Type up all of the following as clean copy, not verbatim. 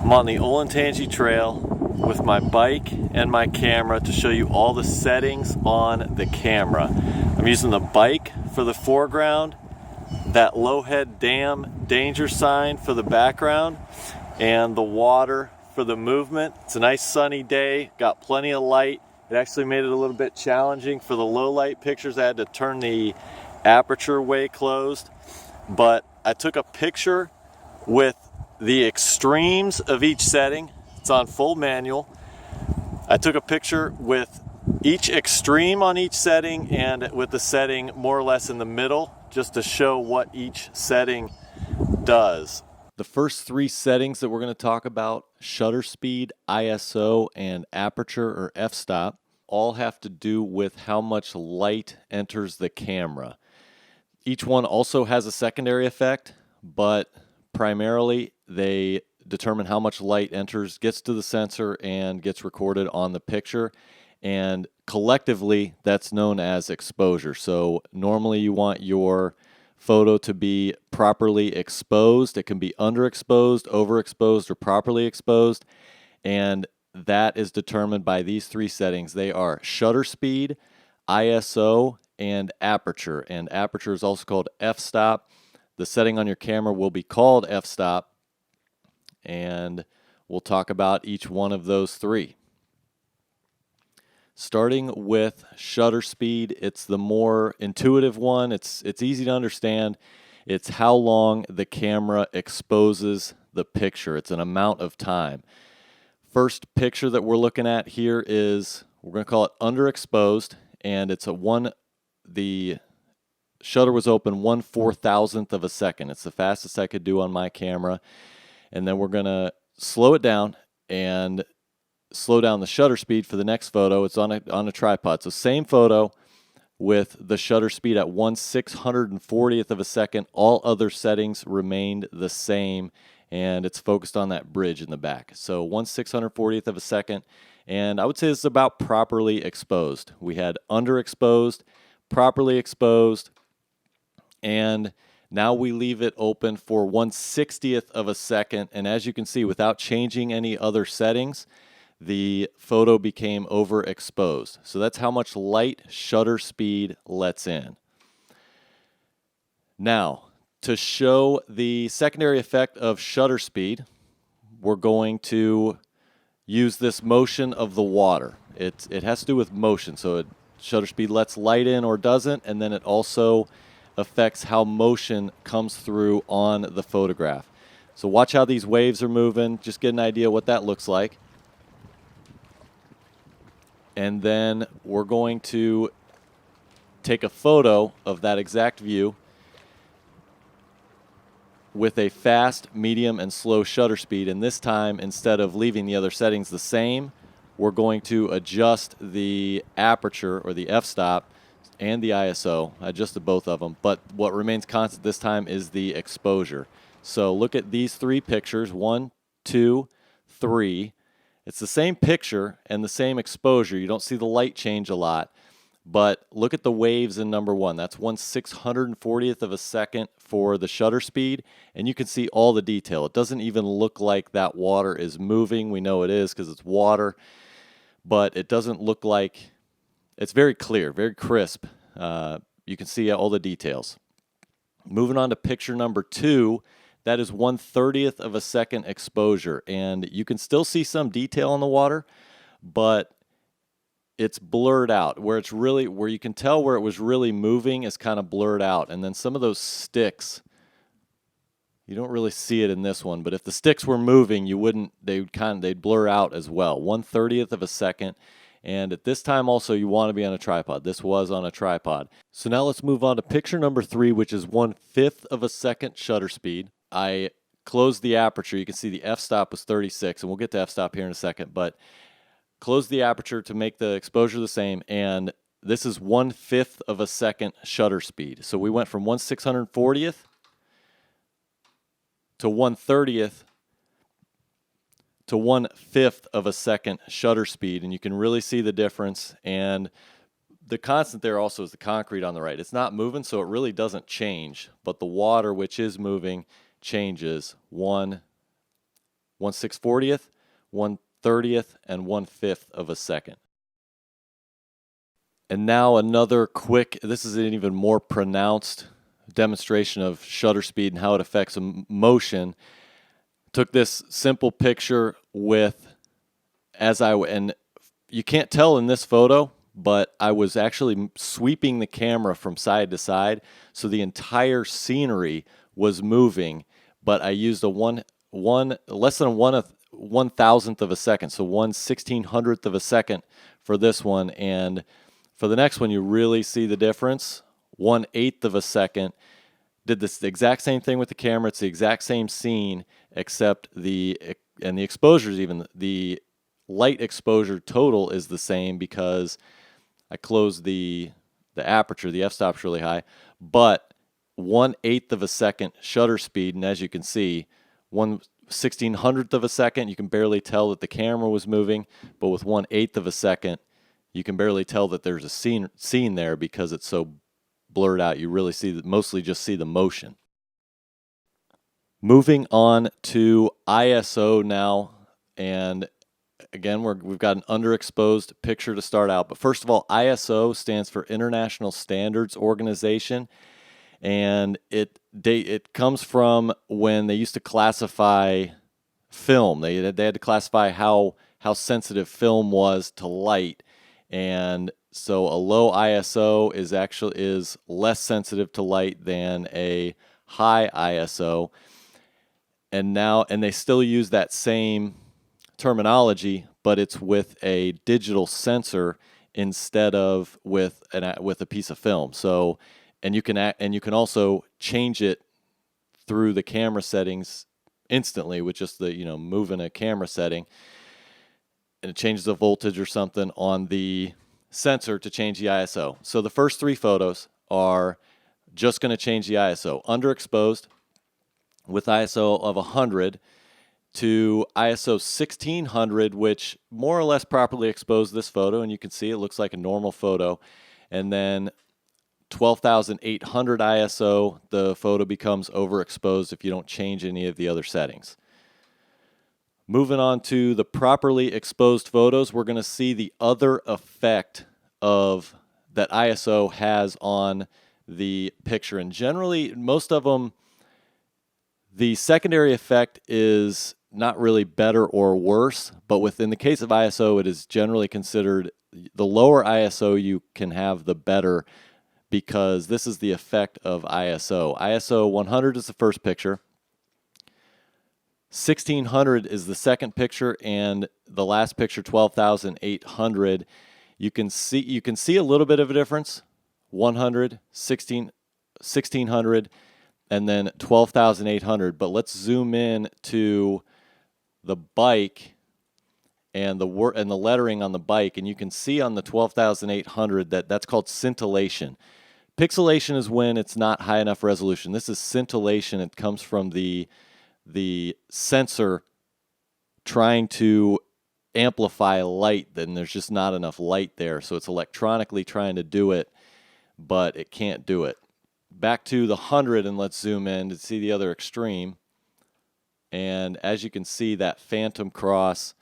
I'm on the Olentangy Trail with my bike and my camera to show you all the settings on the camera. I'm using the bike for the foreground, that Lowhead Dam danger sign for the background, and the water for the movement. It's a nice sunny day, got plenty of light. It actually made it a little bit challenging for the low light pictures. I had to turn the aperture way closed, but I took a picture with the extremes of each setting. It's on full manual. I took a picture with each extreme on each setting and with the setting more or less in the middle, just to show what each setting does. The first three settings that we're going to talk about, shutter speed, ISO, and aperture or f-stop, all have to do with how much light enters the camera. Each one also has a secondary effect, but primarily they determine how much light enters, gets to the sensor, and gets recorded on the picture. And collectively, that's known as exposure. So normally you want your photo to be properly exposed. It can be underexposed, overexposed, or properly exposed. And that is determined by these three settings. They are shutter speed, ISO, and aperture. And aperture is also called f-stop. The setting on your camera will be called f-stop, and we'll talk about each one of those three. Starting with shutter speed, it's the more intuitive one. It's easy to understand. It's how long the camera exposes the picture. It's an amount of time. First picture that we're looking at here is, we're going to call it underexposed, and it's the shutter was open 1/4000th of a second. It's the fastest I could do on my camera. And then we're going to slow it down and slow down the shutter speed for the next photo. It's on a tripod. So same photo with the shutter speed at 1/640th of a second. All other settings remained the same, and it's focused on that bridge in the back. So 1/640th of a second, and I would say this is about properly exposed. We had underexposed, properly exposed, and now we leave it open for 1/60th of a second, and as you can see, without changing any other settings, the photo became overexposed. So that's how much light shutter speed lets in. Now, to show the secondary effect of shutter speed, we're going to use this motion of the water. It has to do with motion, so shutter speed lets light in or doesn't, and then it also affects how motion comes through on the photograph. So watch how these waves are moving, just get an idea what that looks like. And then we're going to take a photo of that exact view with a fast, medium, and slow shutter speed. And this time, instead of leaving the other settings the same, we're going to adjust the aperture or the f-stop and the ISO. I adjusted both of them, but what remains constant this time is the exposure. So look at these three pictures, 1, 2, 3. It's the same picture and the same exposure. You don't see the light change a lot, but look at the waves in number 1. That's 1/640th of a second for the shutter speed, and you can see all the detail. It doesn't even look like that water is moving. We know it is because it's water, but it doesn't look like. It's very clear, very crisp. You can see all the details. Moving on to picture number 2, that is 1/30th of a second exposure, and you can still see some detail on the water, but it's blurred out. Where you can tell where it was really moving is kind of blurred out, and then some of those sticks, you don't really see it in this one, but if the sticks were moving, they'd blur out as well. 1/30th of a second. And at this time also you want to be on a tripod. This was on a tripod. So now let's move on to picture number 3, which is 1/5 of a second shutter speed. I closed the aperture. You can see the f-stop was 36, and we'll get to f-stop here in a second, but close the aperture to make the exposure the same, and this is 1/5 of a second shutter speed. So we went from 1/640th to 1/30th to 1/5 of a second shutter speed, and you can really see the difference. And the constant there also is the concrete on the right. It's not moving, so it really doesn't change, but the water, which is moving, changes 1 1/640th, 1/30th, and 1/5 of a second. And now another quick, this is an even more pronounced demonstration of shutter speed and how it affects motion. Took this simple picture with, and you can't tell in this photo, but I was actually sweeping the camera from side to side, so the entire scenery was moving, but I used a less than a 1/1000th of a second, so 1/1600th of a second for this one, and for the next one you really see the difference. 1/8 of a second. Did this the exact same thing with the camera. It's the exact same scene, except the exposures, even the light exposure total is the same because I closed the aperture. The f-stop's really high, but 1/8 of a second shutter speed, and as you can see, 1/1600th of a second, you can barely tell that the camera was moving, but with 1/8 of a second, you can barely tell that there's a scene there because it's so blurred out. You really see mostly just see the motion. Moving on to ISO now, and again, we've got an underexposed picture to start out. But first of all, ISO stands for International Standards Organization, and it comes from when they used to classify film. They had to classify how sensitive film was to light, and so a low ISO is less sensitive to light than a high ISO. And they still use that same terminology, but it's with a digital sensor instead of with a piece of film. So, and you can also change it through the camera settings instantly with just the moving a camera setting, and it changes the voltage or something on the sensor to change the ISO. So the first three photos are just going to change the ISO. Underexposed with ISO of 100 to ISO 1600, which more or less properly exposed this photo, and you can see it looks like a normal photo. And then 12,800 ISO, the photo becomes overexposed if you don't change any of the other settings. Moving on to the properly exposed photos, we're going to see the other effect of that ISO has on the picture. And generally, most of them, the secondary effect is not really better or worse, but within the case of ISO, it is generally considered the lower ISO you can have, the better, because this is the effect of ISO. ISO 100 is the first picture. 1600 is the second picture, and the last picture, 12,800, you can see a little bit of a difference. 100, 1600, and then 12,800. But let's zoom in to the bike and the lettering on the bike, and you can see on the 12,800 that's called scintillation. Pixelation is when it's not high enough resolution. This is scintillation. It comes from the sensor trying to amplify light, then there's just not enough light there, so it's electronically trying to do it, but it can't do it. Back to the 100, and let's zoom in to see the other extreme. And as you can see, that phantom cross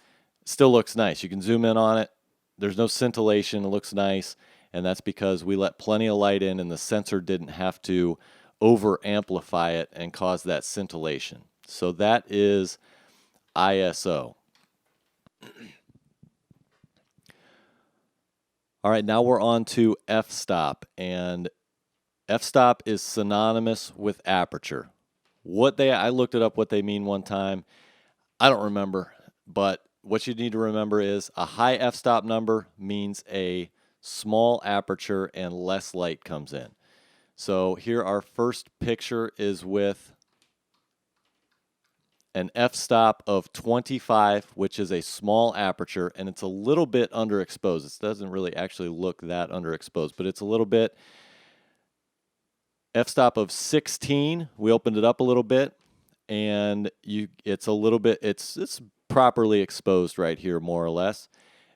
still looks nice. You can zoom in on it. There's no scintillation. It looks nice, and that's because we let plenty of light in, and the sensor didn't have to over amplify it and cause that scintillation. So that is ISO. All right, now we're on to f-stop, and f-stop is synonymous with aperture. I looked it up what they mean one time. I don't remember, but what you need to remember is a high f-stop number means a small aperture and less light comes in. So here our first picture is with an f-stop of 25, which is a small aperture, and it's a little bit underexposed. It doesn't really actually look that underexposed, but it's a little bit. F-stop of 16, we opened it up a little bit, and it's properly exposed right here, more or less.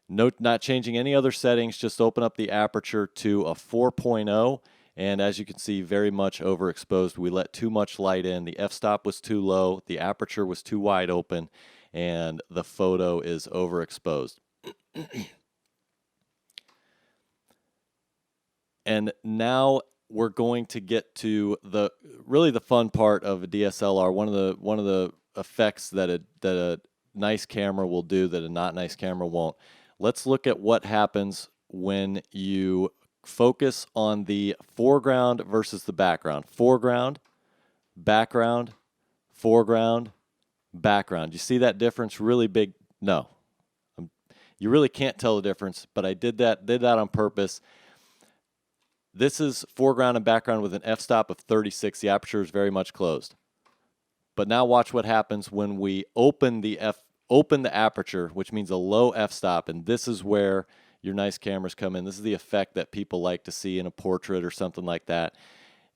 Not changing any other settings, just open up the aperture to a 4.0, and as you can see, very much overexposed. We let too much light in. The f-stop was too low, the aperture was too wide open, and the photo is overexposed. And now we're going to get to the really the fun part of a DSLR. One of the effects that a nice camera will do that a not nice camera won't. Let's look at what happens when you focus on the foreground versus the background. Foreground, background, foreground, background. You see that difference really big? No. You really can't tell the difference, but I did that on purpose. This is foreground and background with an f-stop of 36. The aperture is very much closed. But now watch what happens when we open the aperture, which means a low f-stop, and this is where your nice cameras come in. This is the effect that people like to see in a portrait or something like that,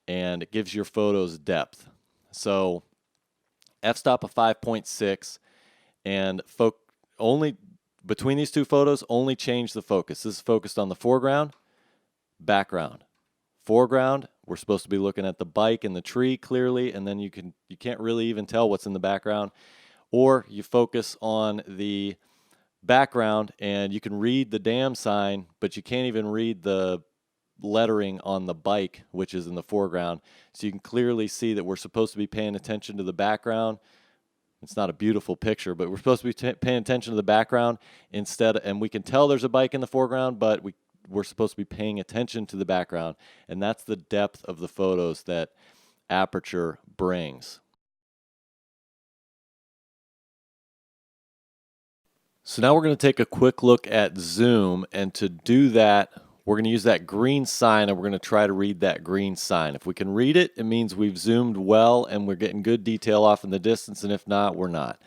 and it gives your photos depth. So f-stop of 5.6, and only between these two photos, only change the focus. This is focused on the foreground, background. Foreground, we're supposed to be looking at the bike and the tree clearly, and then you can't really even tell what's in the background. Or you focus on the background and you can read the damn sign, but you can't even read the lettering on the bike, which is in the foreground. So you can clearly see that we're supposed to be paying attention to the background. It's not a beautiful picture, but we're supposed to be paying attention to the background instead, and we can tell there's a bike in the foreground, but we're supposed to be paying attention to the background, and that's the depth of the photos that aperture brings. So now we're going to take a quick look at zoom, and to do that, we're going to use that green sign, and we're going to try to read that green sign. If we can read it, it means we've zoomed well and we're getting good detail off in the distance, and if not, we're not.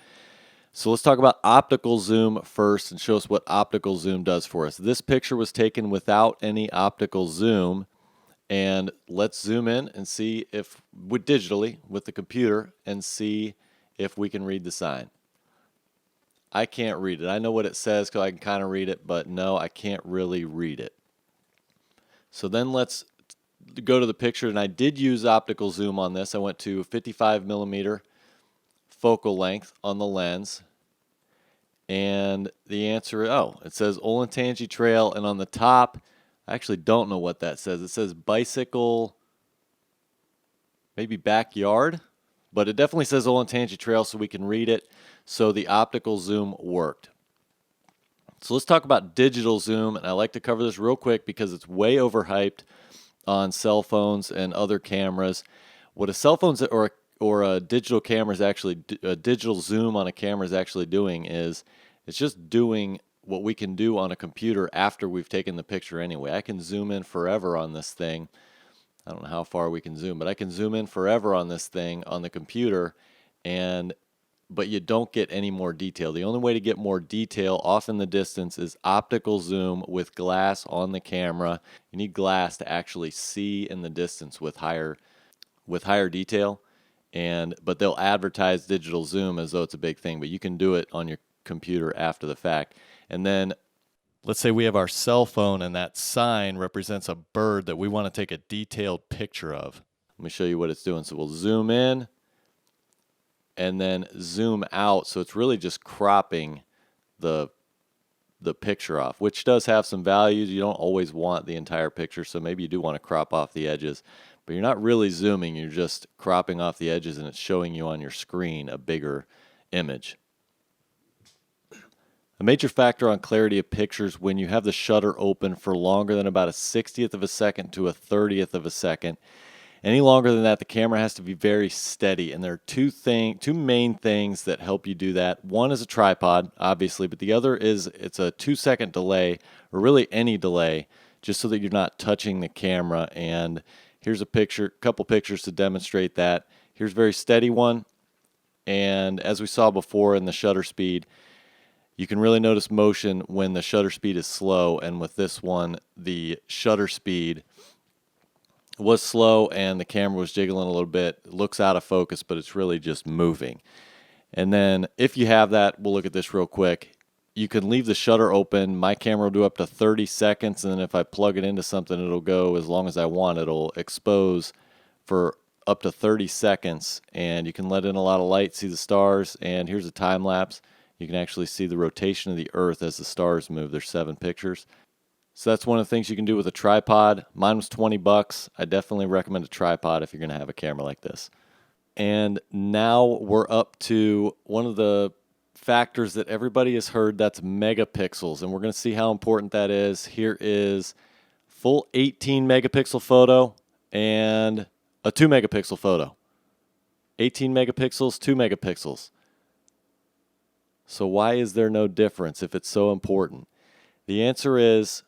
So let's talk about optical zoom first and show us what optical zoom does for us. This picture was taken without any optical zoom, and let's zoom in and see if, digitally with the computer, and see if we can read the sign. I can't read it. I know what it says because I can kind of read it, but no, I can't really read it. So then let's go to the picture, and I did use optical zoom on this. I went to 55 millimeter focal length on the lens, and the answer, it says Olentangy Trail, and on the top, I actually don't know what that says. It says bicycle, maybe backyard, but it definitely says Olentangy Trail, so we can read it. So the optical zoom worked. So let's talk about digital zoom, and I like to cover this real quick because it's way overhyped on cell phones and other cameras. What a cell phone or a digital camera is actually, a digital zoom on a camera is actually doing is, it's just doing what we can do on a computer after we've taken the picture anyway. I can zoom in forever on this thing. I don't know how far we can zoom, but I can zoom in forever on this thing on the computer, but you don't get any more detail. The only way to get more detail off in the distance is optical zoom with glass on the camera. You need glass to actually see in the distance with higher detail. But they'll advertise digital zoom as though it's a big thing, but you can do it on your computer after the fact. And then let's say we have our cell phone and that sign represents a bird that we want to take a detailed picture of. Let me show you what it's doing. So we'll zoom in and then zoom out. So it's really just cropping the picture off, which does have some values. You don't always want the entire picture, so maybe you do want to crop off the edges, but you're not really zooming, you're just cropping off the edges, and it's showing you on your screen a bigger image. A major factor on clarity of pictures when you have the shutter open for longer than about a 60th of a second to a 30th of a second. Any longer than that, the camera has to be very steady, and there are two main things that help you do that. One is a tripod, obviously, but the other is it's a 2-second delay, or really any delay, just so that you're not touching the camera. And here's a couple pictures to demonstrate that. Here's a very steady one, and as we saw before in the shutter speed, you can really notice motion when the shutter speed is slow, and with this one, the shutter speed was slow and the camera was jiggling a little bit. It looks out of focus, but it's really just moving. And then if you have that, we'll look at this real quick. You can leave the shutter open. My camera will do up to 30 seconds, and then if I plug it into something, it'll go as long as I want. It'll expose for up to 30 seconds, and you can let in a lot of light, see the stars, and here's a time lapse. You can actually see the rotation of the Earth as the stars move. There's 7 pictures. So that's one of the things you can do with a tripod. Mine was 20 bucks. I definitely recommend a tripod if you're going to have a camera like this. And now we're up to one of the factors that everybody has heard, that's megapixels. And we're going to see how important that is. Here is full 18 megapixel photo and a 2 megapixel photo. 18 megapixels, 2 megapixels. So why is there no difference if it's so important? The answer is,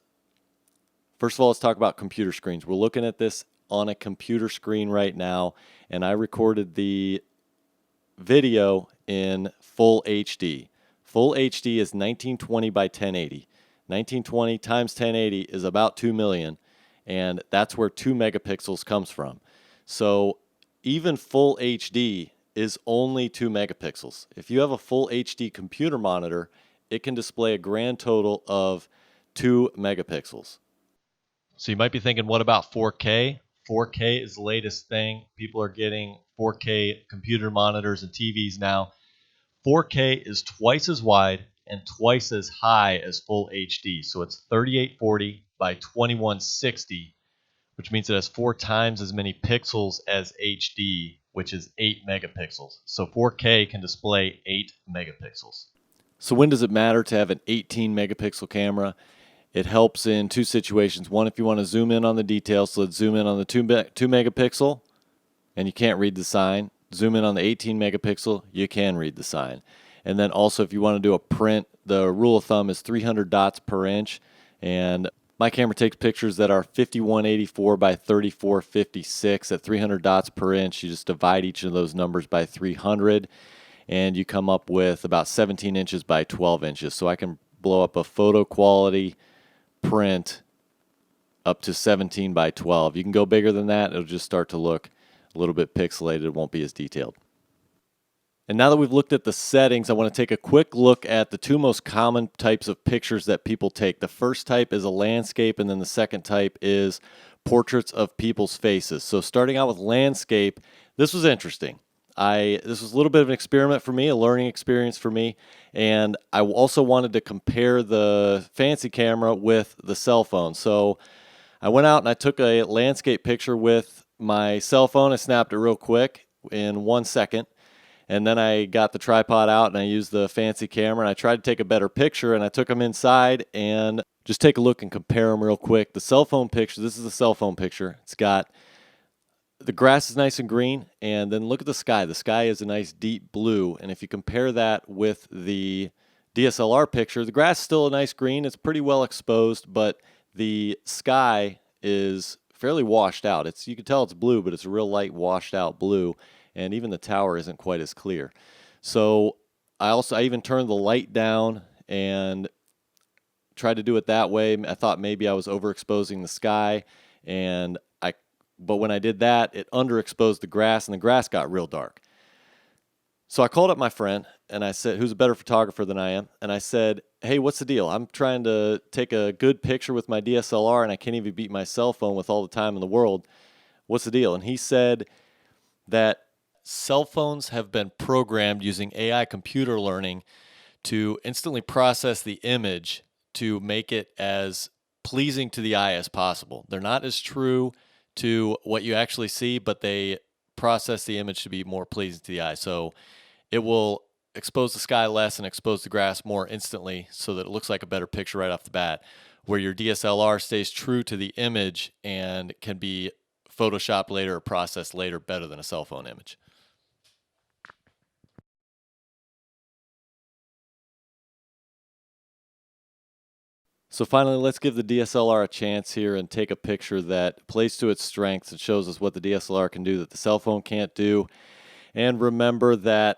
first of all, let's talk about computer screens. We're looking at this on a computer screen right now, and I recorded the video in full HD. Full HD is 1920 by 1080. 1920 times 1080 is about 2 million, and that's where 2 megapixels comes from. So even full HD is only 2 megapixels. If you have a full HD computer monitor, it can display a grand total of 2 megapixels. So you might be thinking, what about 4K? 4K is the latest thing. People are getting 4K computer monitors and TVs now. 4K is twice as wide and twice as high as full HD. So it's 3840 by 2160, which means it has 4 times as many pixels as HD, which is 8 megapixels. So 4K can display 8 megapixels. So when does it matter to have an 18 megapixel camera? It helps in 2 situations. One, if you want to zoom in on the details, so let's zoom in on the 2 megapixel, and you can't read the sign. Zoom in on the 18 megapixel, you can read the sign. And then also, if you want to do a print, the rule of thumb is 300 dots per inch, and my camera takes pictures that are 5184 by 3456 at 300 dots per inch. You just divide each of those numbers by 300, and you come up with about 17 inches by 12 inches. So I can blow up a photo quality print up to 17 by 12. You can go bigger than that. It'll just start to look a little bit pixelated. It won't be as detailed. And now that we've looked at the settings, I want to take a quick look at the 2 most common types of pictures that people take. The first type is a landscape, and then the second type is portraits of people's faces. So starting out with landscape, this was interesting. This was a little bit of an experiment for me, a learning experience for me, and I also wanted to compare the fancy camera with the cell phone. So I went out and I took a landscape picture with my cell phone. I snapped it real quick in 1 second, and then I got the tripod out and I used the fancy camera, and I tried to take a better picture, and I took them inside and just take a look and compare them real quick. The cell phone picture, this is a cell phone picture. It's got the grass is nice and green, and then look at the sky. The sky is a nice deep blue, and if you compare that with the DSLR picture, the grass is still a nice green. It's pretty well exposed, but the sky is fairly washed out. You can tell it's blue, but it's a real light washed out blue, and even the tower isn't quite as clear. So I even turned the light down and tried to do it that way. I thought maybe I was overexposing the sky, but when I did that, it underexposed the grass, and the grass got real dark. So I called up my friend, and I said, who's a better photographer than I am, and I said, hey, what's the deal? I'm trying to take a good picture with my DSLR, and I can't even beat my cell phone with all the time in the world. What's the deal? And he said that cell phones have been programmed using AI computer learning to instantly process the image to make it as pleasing to the eye as possible. They're not as true to what you actually see, but they process the image to be more pleasing to the eye. So it will expose the sky less and expose the grass more instantly so that it looks like a better picture right off the bat, where your DSLR stays true to the image and can be photoshopped later or processed later better than a cell phone image. So finally, let's give the DSLR a chance here and take a picture that plays to its strengths and shows us what the DSLR can do that the cell phone can't do. And remember that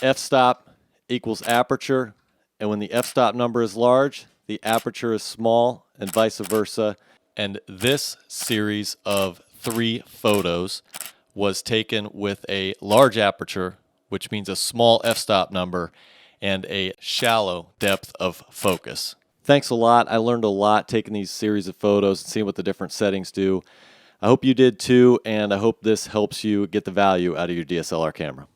f-stop equals aperture, and when the f-stop number is large, the aperture is small, and vice versa. And this series of 3 photos was taken with a large aperture, which means a small f-stop number, and a shallow depth of focus. Thanks a lot. I learned a lot taking these series of photos and seeing what the different settings do. I hope you did too, and I hope this helps you get the value out of your DSLR camera.